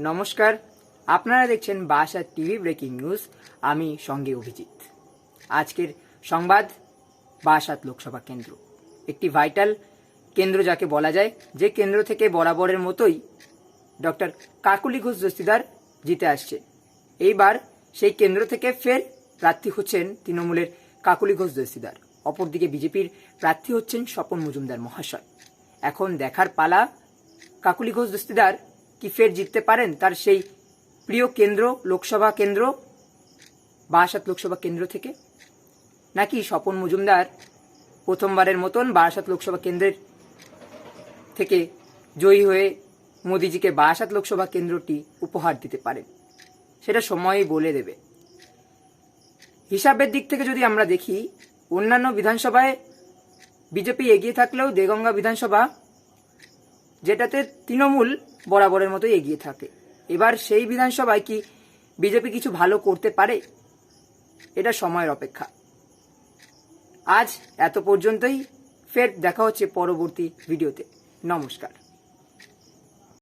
নমস্কার, আপনারা দেখছেন বারাসাত টিভি ব্রেকিং নিউজ। আমি সঙ্গে অভিজিৎ। আজকের সংবাদ, বারাসাত লোকসভা কেন্দ্র একটি ভাইটাল কেন্দ্র যাকে বলা যায়, যে কেন্দ্র থেকে বরাবরের মতোই ডক্টর কাকলি ঘোষ দস্তিদার জিতে আসছে। এইবার সেই কেন্দ্র থেকে ফের প্রার্থী হচ্ছেন তৃণমূলের কাকলি ঘোষ দস্তিদার। অপরদিকে বিজেপির প্রার্থী হচ্ছেন স্বপন মজুমদার মহাশয়। এখন দেখার পালা, কাকলি ঘোষ দস্তিদার কি ফের জিততে পারেন তার সেই প্রিয় কেন্দ্র, লোকসভা কেন্দ্র, বারাসাত লোকসভা কেন্দ্র থেকে, নাকি স্বপন মজুমদার প্রথমবারের মতন বারাসাত লোকসভা কেন্দ্রের থেকে জয়ী হয়ে মোদিজিকে বারাসাত লোকসভা কেন্দ্রটি উপহার দিতে পারেন, সেটা সময়ই বলে দেবে। হিসাবের দিক থেকে যদি আমরা দেখি, অন্যান্য বিধানসভায় বিজেপি এগিয়ে থাকলেও দেগঙ্গা বিধানসভা, যেটাতে তৃণমূল বরাবরের মতোই এগিয়ে থাকে, এবার সেই বিধানসভায় কি বিজেপি কিছু ভালো করতে পারে? এটা সময়ের অপেক্ষা। আজ এত পর্যন্তই, ফের দেখা হচ্ছে পরবর্তী ভিডিওতে। নমস্কার।